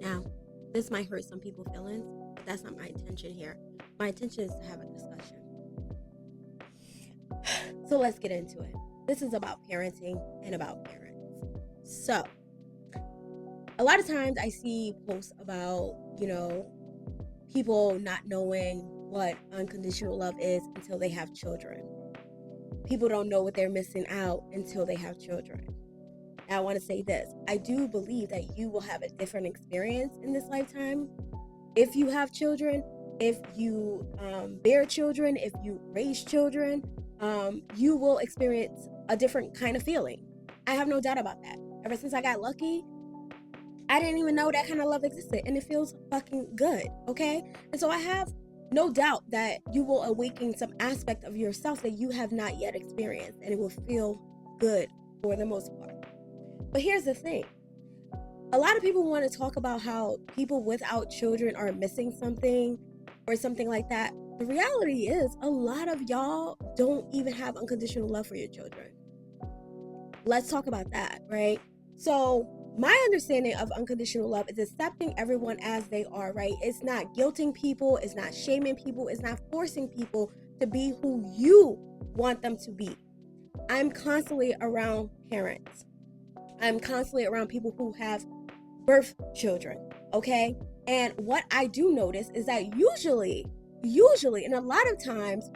Now, this might hurt some people's feelings, but that's not my intention here. My intention is to have a discussion. So let's get into it. This is about parenting and about parents. So, a lot of times I see posts about, people not knowing what unconditional love is until they have children. People don't know what they're missing out until they have children. Now, I want to say this. I do believe that you will have a different experience in this lifetime if you have children, if you bear children, if you raise children. You will experience a different kind of feeling. I have no doubt about that. Ever since I got lucky, I didn't even know that kind of love existed, and it feels fucking good, okay? And so I have no doubt that you will awaken some aspect of yourself that you have not yet experienced, and it will feel good for the most part. But here's the thing. A lot of people want to talk about how people without children are missing something or something like that. The reality is a lot of y'all don't even have unconditional love for your children. Let's talk about that, right? So my understanding of unconditional love is accepting everyone as they are, right? It's not guilting people. It's not shaming people. It's not forcing people to be who you want them to be. I'm constantly around parents. I'm constantly around people who have birth children, okay? And what I do notice is that usually, and a lot of times,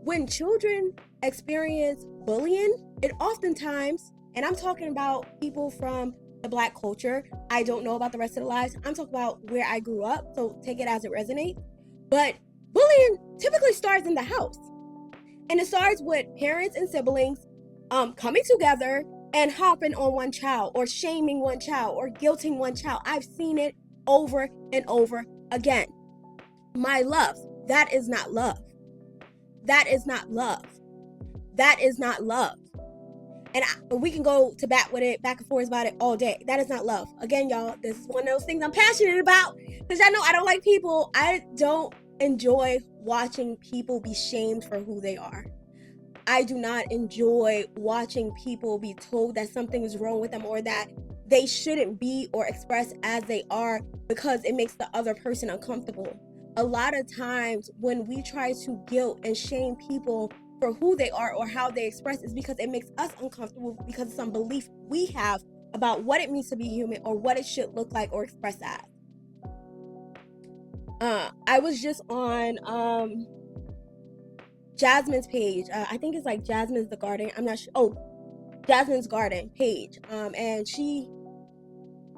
when children experience bullying, it oftentimes, and I'm talking about people from the Black culture, I don't know about the rest of the lives, I'm talking about where I grew up, so take it as it resonates, but bullying typically starts in the house. And it starts with parents and siblings coming together and hopping on one child, or shaming one child, or guilting one child. I've seen it over and over again. My love, that is not love. That is not love. That is not love. And we can go to bat with it, back and forth about it all day. That is not love. Again, y'all, this is one of those things I'm passionate about, because I know I don't like people. I don't enjoy watching people be shamed for who they are. I do not enjoy watching people be told that something is wrong with them, or that they shouldn't be or express as they are, because it makes the other person uncomfortable. A lot of times when we try to guilt and shame people for who they are or how they express, is because it makes us uncomfortable, because of some belief we have about what it means to be human, or what it should look like or express as. I was just on Jasmine's page. I think it's like Jasmine's the Garden. I'm not sure. Oh, Jasmine's Garden page. And she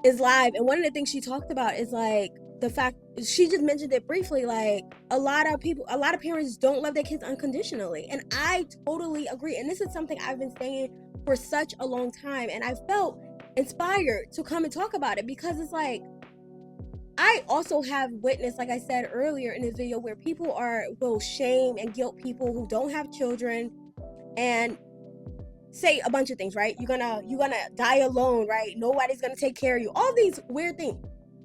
is live. And one of the things she talked about is like the fact, she just mentioned it briefly, like a lot of parents don't love their kids unconditionally. And I totally agree. And this is something I've been saying for such a long time. And I felt inspired to come and talk about it, because it's like, I also have witnessed, like I said earlier in this video, where people will shame and guilt people who don't have children, and say a bunch of things, right? You're gonna die alone, right? Nobody's gonna take care of you. All these weird things.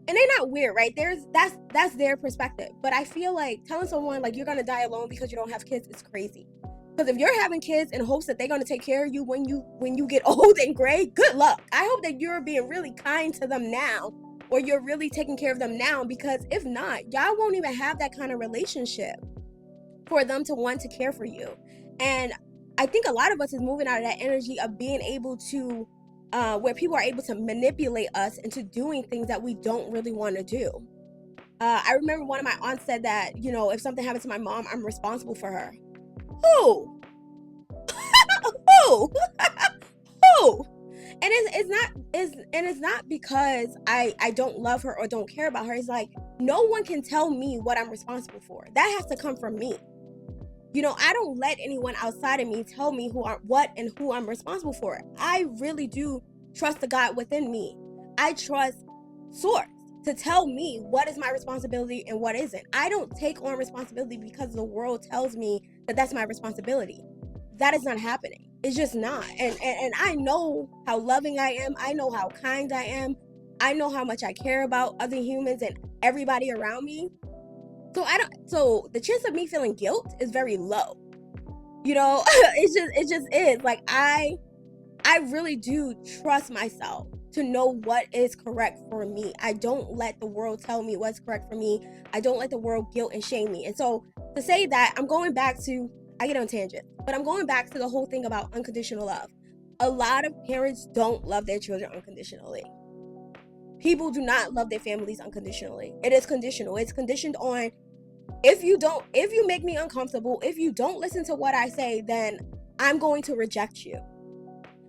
And they're not weird, right? That's their perspective. But I feel like telling someone like you're gonna die alone because you don't have kids is crazy. Because if you're having kids in hopes that they're gonna take care of you when you get old and gray, good luck. I hope that you're being really kind to them now, or you're really taking care of them now, because if not, y'all won't even have that kind of relationship for them to want to care for you. And I think a lot of us is moving out of that energy of being able to, where people are able to manipulate us into doing things that we don't really want to do. I remember one of my aunts said that, if something happened to my mom, I'm responsible for her. Who? Who? Who? And it's not because I don't love her or don't care about her. It's like, no one can tell me what I'm responsible for. That has to come from me. I don't let anyone outside of me tell me what and who I'm responsible for. I really do trust the God within me. I trust Source to tell me what is my responsibility and what isn't. I don't take on responsibility because the world tells me that that's my responsibility. That is not happening. It's just not. And I know how loving I am. I know how kind I am. I know how much I care about other humans and everybody around me. So the chance of me feeling guilt is very low. It just is. Like I really do trust myself to know what is correct for me. I don't let the world tell me what's correct for me. I don't let the world guilt and shame me. And so to say that, I'm going back to, I get on tangent, but I'm going back to the whole thing about unconditional love. A lot of parents don't love their children unconditionally. People do not love their families unconditionally. It is conditional. It's conditioned on, if you make me uncomfortable, if you don't listen to what I say, then I'm going to reject you.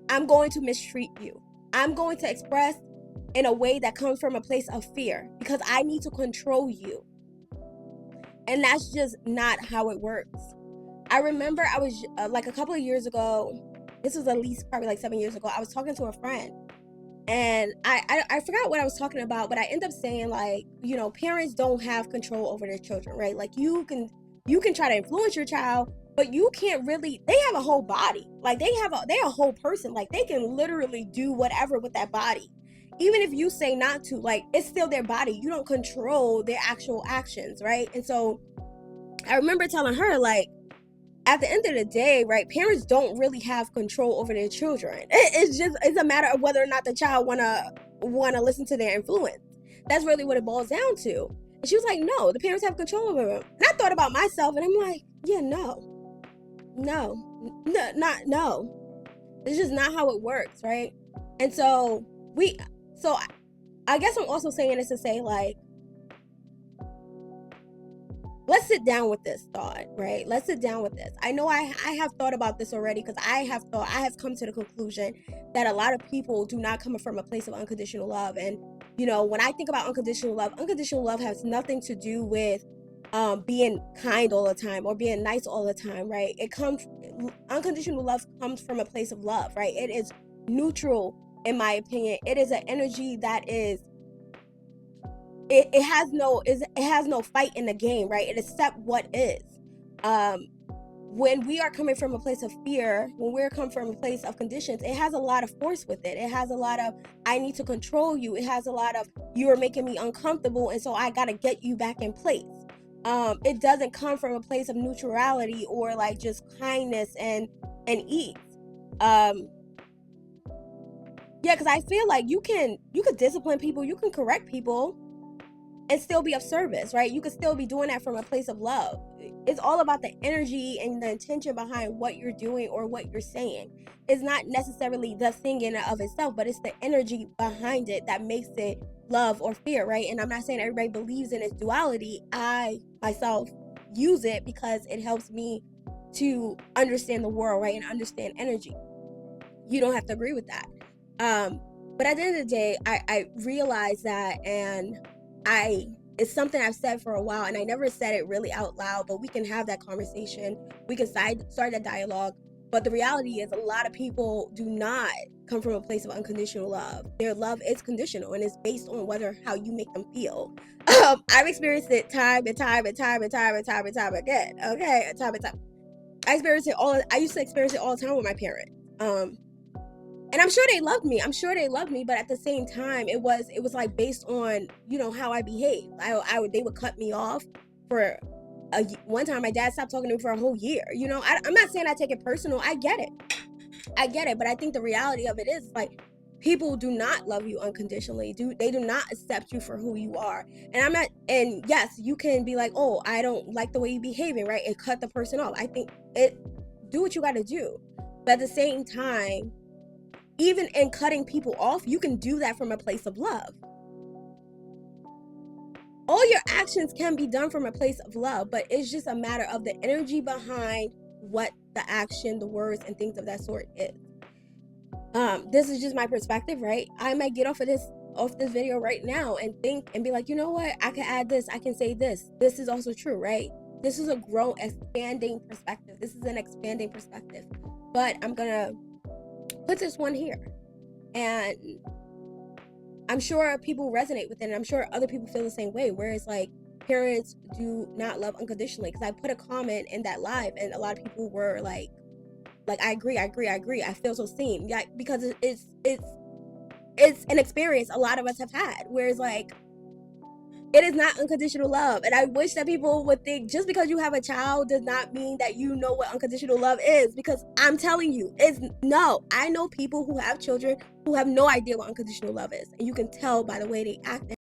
I'm going to mistreat you. I'm going to express in a way that comes from a place of fear because I need to control you. And that's just not how it works. I remember I was like a couple of years ago, this was at least probably like 7 years ago, I was talking to a friend. And I forgot what I was talking about, but I end up saying, like, you know, parents don't have control over their children, right? Like you can try to influence your child, but you can't really. They have a whole body, like they're a whole person, like they can literally do whatever with that body. Even if you say not to, like it's still their body. You don't control their actual actions, right? And so I remember telling her, like, at the end of the day, right, parents don't really have control over their children. It's a matter of whether or not the child wanna listen to their influence. That's really what it boils down to. And she was like, no, the parents have control over them. And I thought about myself, and I'm like, yeah, no. It's just not how it works, right? And so I guess I'm also saying this to say, like, let's sit down with this thought, right? Let's sit down with this. I know I have thought about this already, because I have come to the conclusion that a lot of people do not come from a place of unconditional love. And, you know, when I think about unconditional love has nothing to do with being kind all the time or being nice all the time, right? Unconditional love comes from a place of love, right? It is neutral, in my opinion. It is an energy that is, it has no fight in the game, right? It accepts what is. When we are coming from a place of fear, when we're coming from a place of conditions, it has a lot of force with it. It has a lot of, I need to control you. It has a lot of, you are making me uncomfortable, and so I gotta get you back in place. It doesn't come from a place of neutrality or like just kindness and ease. Because I feel like you could discipline people, you can correct people, and still be of service, right? You could still be doing that from a place of love. It's all about the energy and the intention behind what you're doing or what you're saying. It's not necessarily the thing in and of itself, but it's the energy behind it that makes it love or fear, right? And I'm not saying everybody believes in its duality. I myself use it because it helps me to understand the world, right? And understand energy. You don't have to agree with that. But at the end of the day, I realize that, and it's something I've said for a while, and I never said it really out loud, but we can have that conversation. We can start that dialogue. But the reality is, a lot of people do not come from a place of unconditional love. Their love is conditional, and it's based on how you make them feel. I've experienced it time and time again. Okay, time and time. I used to experience it all the time with my parents. And I'm sure they loved me. But at the same time, it was like based on, you know, how I behaved. They would cut me off for one time. My dad stopped talking to me for a whole year. You know, I'm not saying I take it personal. I get it. But I think the reality of it is, like, people do not love you unconditionally. They do not accept you for who you are. And yes, you can be like, oh, I don't like the way you behaving, right? And cut the person off. I think do what you got to do. But at the same time, even in cutting people off, you can do that from a place of love. All your actions can be done from a place of love, but it's just a matter of the energy behind what the action, the words, and things of that sort is. This is just my perspective, right? I might get off this video right now and think and be like, you know what? I can add this. I can say this. This is also true, right? This is expanding perspective. This is an expanding perspective. But I'm gonna put this one here, and I'm sure people resonate with it, and I'm sure other people feel the same way, where it's like, parents do not love unconditionally. Because I put a comment in that live, and a lot of people were like I agree, I feel so seen. Yeah, because it's an experience a lot of us have had, where it's like, It is not unconditional love. And I wish that people would think just because you have a child does not mean that you know what unconditional love is. Because I'm telling you, it's no. I know people who have children who have no idea what unconditional love is. And you can tell by the way they act